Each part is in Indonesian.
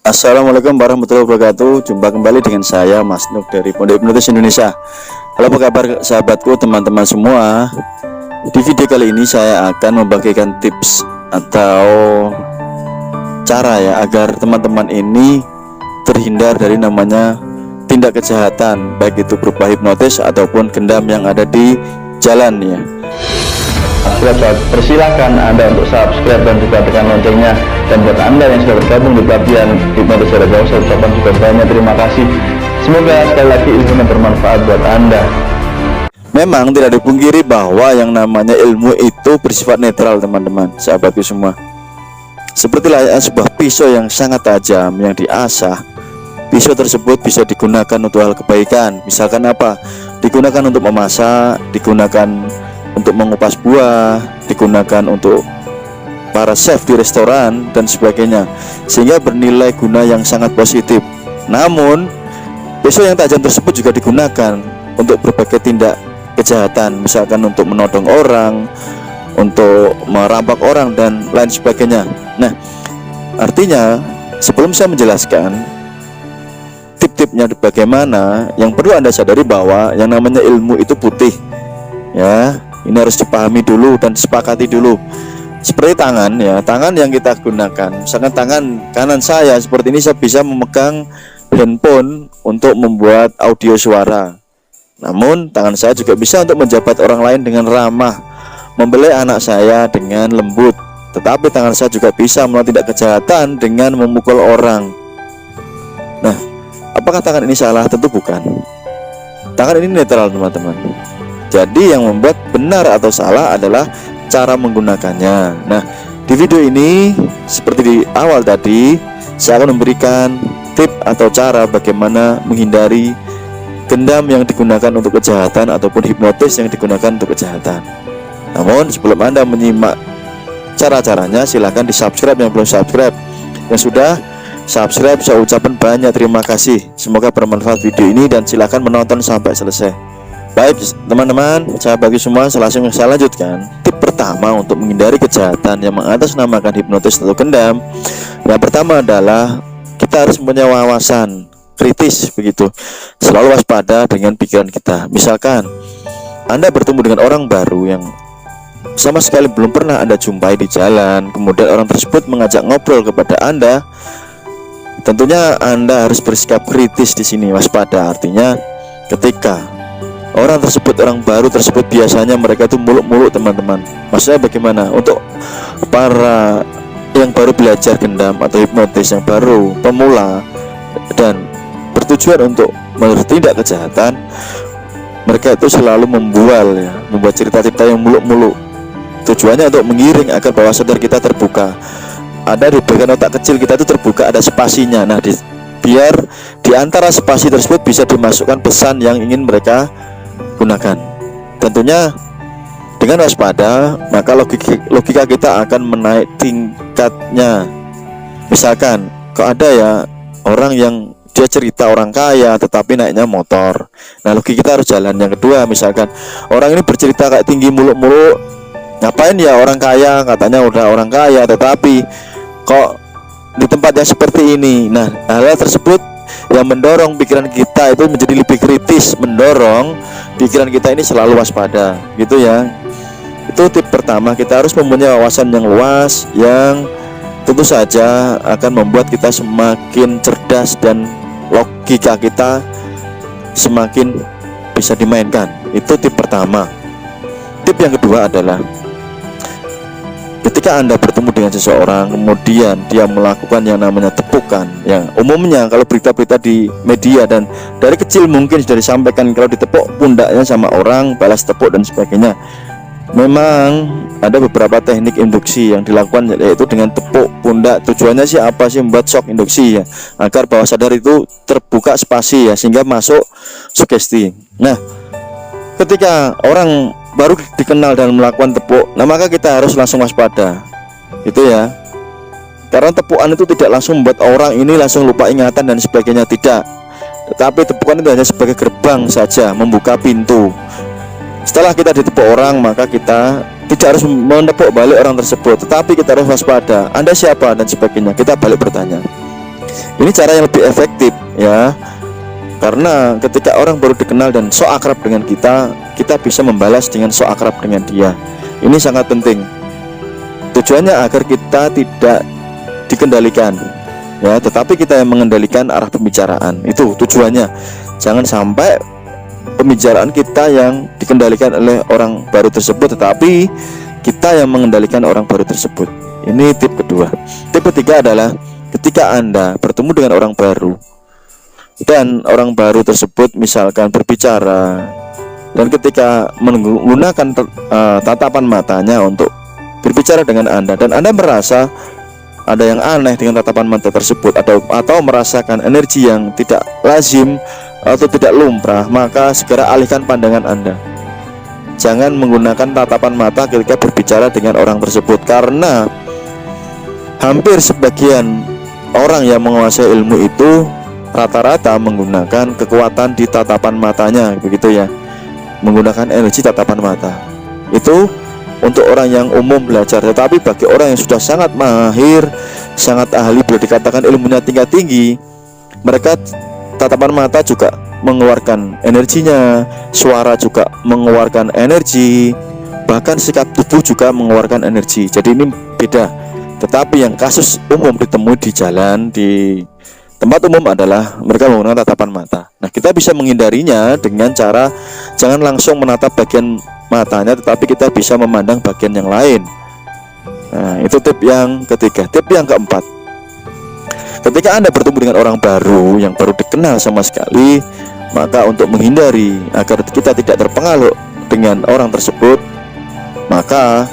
Assalamualaikum warahmatullahi wabarakatuh. Jumpa kembali dengan saya Mas Nuk dari Pondok Hipnotis Indonesia. Halo, apa kabar sahabatku, teman-teman semua. Di video kali ini saya akan membagikan tips atau cara ya agar teman-teman ini terhindar dari namanya tindak kejahatan, baik itu berupa hipnotis ataupun gendam yang ada di jalan ya. Persilahkan Anda untuk subscribe dan juga tekan loncengnya. Dan buat Anda yang sudah bergabung di pelatihan hipnotis jarak jauh, saya ucapkan juga banyak terima kasih. Semoga sekali lagi ilmunya bermanfaat buat Anda. Memang tidak dipungkiri bahwa yang namanya ilmu itu bersifat netral, teman-teman, sahabatku semua. Seperti layaknya sebuah pisau yang sangat tajam yang diasah. Pisau tersebut bisa digunakan untuk hal kebaikan. Misalkan apa? Digunakan untuk memasak, digunakan untuk mengupas buah, digunakan untuk para chef di restoran dan sebagainya, sehingga bernilai guna yang sangat positif. Namun pisau yang tajam tersebut juga digunakan untuk berbagai tindak kejahatan, misalkan untuk menodong orang, untuk merampak orang dan lain sebagainya. Nah, artinya sebelum saya menjelaskan tip-tipnya bagaimana, yang perlu Anda sadari bahwa yang namanya ilmu itu putih ya. Ini harus dipahami dulu dan disepakati dulu. Seperti tangan ya, tangan yang kita gunakan, misalkan tangan kanan saya seperti ini, saya bisa memegang handphone untuk membuat audio suara. Namun tangan saya juga bisa untuk menjabat orang lain dengan ramah, membelai anak saya dengan lembut. Tetapi tangan saya juga bisa melakukan tindak kejahatan dengan memukul orang. Nah, apakah tangan ini salah? Tentu bukan. Tangan ini netral, teman-teman. Jadi yang membuat benar atau salah adalah cara menggunakannya. Nah, di video ini seperti di awal tadi, saya akan memberikan tip atau cara bagaimana menghindari gendam yang digunakan untuk kejahatan ataupun hipnotis yang digunakan untuk kejahatan. Namun sebelum Anda menyimak cara-caranya, silahkan di subscribe yang belum subscribe. Yang sudah subscribe, saya ucapkan banyak terima kasih. Semoga bermanfaat video ini dan silahkan menonton sampai selesai. Baik teman-teman, saya bagi semua, langsung saya lanjutkan. Tip pertama untuk menghindari kejahatan yang mengatasnamakan hipnotis atau gendam, yang pertama adalah kita harus mempunyai wawasan kritis begitu. Selalu waspada dengan pikiran kita. Misalkan Anda bertemu dengan orang baru yang sama sekali belum pernah Anda jumpai di jalan, kemudian orang tersebut mengajak ngobrol kepada Anda, tentunya Anda harus bersikap kritis di sini, waspada. Artinya ketika orang tersebut, orang baru tersebut, biasanya mereka itu muluk-muluk, teman-teman. Maksudnya bagaimana? Untuk para yang baru belajar gendam atau hipnotis, yang baru pemula dan bertujuan untuk bertindak kejahatan, mereka itu selalu membual ya, membuat cerita-cerita yang muluk-muluk. Tujuannya untuk mengiring agar bawah sadar kita terbuka. Ada di bagian otak kecil kita itu terbuka, ada spasinya. Nah, biar di antara spasi tersebut bisa dimasukkan pesan yang ingin mereka gunakan. Tentunya dengan waspada, maka logika kita akan menaik tingkatnya. Misalkan kok ada ya orang yang dia cerita orang kaya tetapi naiknya motor. Nah, logika kita harus jalan. Yang kedua, misalkan orang ini bercerita kayak tinggi muluk-muluk, ngapain ya orang kaya, katanya udah orang kaya tetapi kok di tempat yang seperti ini. Nah, hal tersebut yang mendorong pikiran kita itu menjadi lebih kritis, mendorong pikiran kita ini selalu waspada gitu ya. Itu tip pertama, kita harus mempunyai wawasan yang luas, yang tentu saja akan membuat kita semakin cerdas dan logika kita semakin bisa dimainkan. Itu tip pertama. Tip yang kedua adalah ketika Anda bertemu dengan seseorang, kemudian dia melakukan yang namanya tepukan, yang umumnya kalau berita-berita di media dan dari kecil mungkin sudah disampaikan, kalau ditepuk pundaknya sama orang, balas tepuk dan sebagainya. Memang ada beberapa teknik induksi yang dilakukan, yaitu dengan tepuk pundak. Tujuannya sih apa sih? Membuat shock induksi ya, agar bawah sadar itu terbuka spasi ya, sehingga masuk sugesti. Nah, ketika orang baru dikenal dan melakukan tepuk, nah maka kita harus langsung waspada itu ya, karena tepukan itu tidak langsung membuat orang ini langsung lupa ingatan dan sebagainya, tidak. Tetapi tepukan itu hanya sebagai gerbang saja, membuka pintu. Setelah kita ditepuk orang, maka kita tidak harus menepuk balik orang tersebut, tetapi kita harus waspada. Anda siapa dan sebagainya, kita balik bertanya. Ini cara yang lebih efektif ya. Karena ketika orang baru dikenal dan sok akrab dengan kita, kita bisa membalas dengan sok akrab dengan dia. Ini sangat penting. Tujuannya agar kita tidak dikendalikan ya, tetapi kita yang mengendalikan arah pembicaraan. Itu tujuannya. Jangan sampai pembicaraan kita yang dikendalikan oleh orang baru tersebut, tetapi kita yang mengendalikan orang baru tersebut. Ini tip kedua. Tip ketiga adalah ketika Anda bertemu dengan orang baru dan orang baru tersebut misalkan berbicara, dan ketika menggunakan tatapan matanya untuk berbicara dengan Anda, dan Anda merasa ada yang aneh dengan tatapan mata tersebut, atau merasakan energi yang tidak lazim atau tidak lumrah, maka segera alihkan pandangan Anda. Jangan menggunakan tatapan mata ketika berbicara dengan orang tersebut, karena hampir sebagian orang yang menguasai ilmu itu rata-rata menggunakan kekuatan di tatapan matanya, begitu ya, menggunakan energi tatapan mata. Itu untuk orang yang umum belajar, tetapi bagi orang yang sudah sangat mahir, sangat ahli, boleh dikatakan ilmunya tingkat tinggi, mereka tatapan mata juga mengeluarkan energinya, suara juga mengeluarkan energi, bahkan sikap tubuh juga mengeluarkan energi. Jadi ini beda. Tetapi yang kasus umum ditemui di jalan, di tempat umum adalah mereka menggunakan tatapan mata. Nah, kita bisa menghindarinya dengan cara jangan langsung menatap bagian matanya, tetapi kita bisa memandang bagian yang lain. Nah, itu tip yang ketiga. Tip yang keempat, ketika Anda bertemu dengan orang baru yang baru dikenal sama sekali, maka untuk menghindari agar kita tidak terpengaruh dengan orang tersebut, maka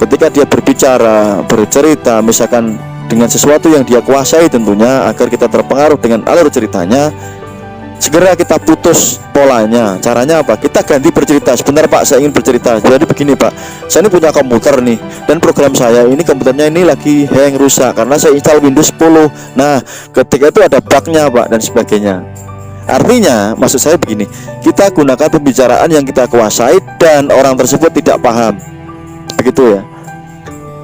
ketika dia berbicara, bercerita misalkan dengan sesuatu yang dia kuasai, tentunya agar kita terpengaruh dengan alur ceritanya, segera kita putus polanya. Caranya apa? Kita ganti bercerita. Sebentar Pak, saya ingin bercerita. Jadi begini Pak, saya ini punya komputer nih, dan program saya ini komputernya ini lagi hang, rusak karena saya install Windows 10. Nah, ketika itu ada bugnya Pak, dan sebagainya. Artinya maksud saya begini, kita gunakan pembicaraan yang kita kuasai dan orang tersebut tidak paham, begitu ya.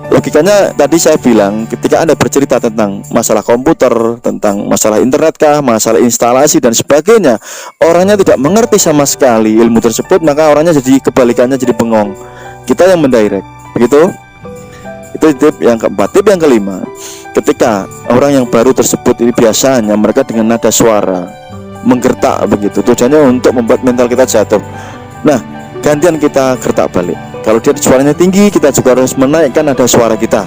Logikanya tadi saya bilang, ketika Anda bercerita tentang masalah komputer, tentang masalah internet kah, masalah instalasi dan sebagainya, orangnya tidak mengerti sama sekali ilmu tersebut, maka orangnya jadi kebalikannya, jadi bengong. Kita yang mendirect, begitu. Itu tip yang keempat. Tip yang kelima, ketika orang yang baru tersebut ini biasanya mereka dengan nada suara menggertak begitu, tujuannya untuk membuat mental kita jatuh. Nah, gantian kita gertak balik. Kalau dia suaranya tinggi, kita juga harus menaikkan nada suara kita,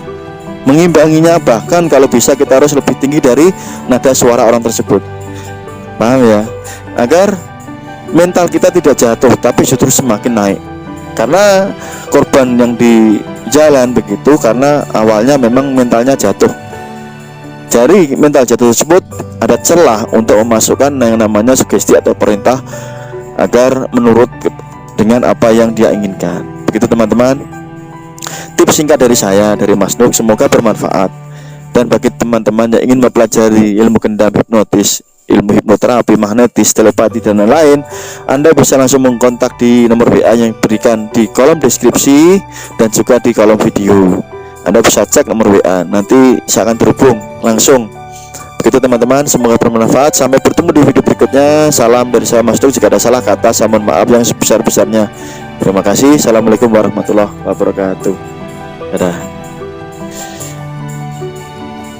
mengimbanginya. Bahkan kalau bisa kita harus lebih tinggi dari nada suara orang tersebut. Paham ya? Agar mental kita tidak jatuh, tapi justru semakin naik. Karena korban yang di jalan begitu, karena awalnya memang mentalnya jatuh. Dari mental jatuh tersebut ada celah untuk memasukkan yang namanya sugesti atau perintah agar menurut dengan apa yang dia inginkan. Begitu teman-teman, tips singkat dari saya, dari Mas Nuk, semoga bermanfaat. Dan bagi teman-teman yang ingin mempelajari ilmu kendam hipnotis, ilmu hipnoterapi, magnetis, telepati dan lain-lain, Anda bisa langsung mengkontak di nomor WA yang diberikan di kolom deskripsi dan juga di kolom video. Anda bisa cek nomor WA, nanti saya akan terhubung langsung. Begitu teman-teman, semoga bermanfaat. Sampai bertemu di video berikutnya. Salam dari saya Mas Nuk. Jika ada salah kata, saya mohon maaf yang sebesar-besarnya. Terima kasih. Assalamualaikum warahmatullahi wabarakatuh. Dadah.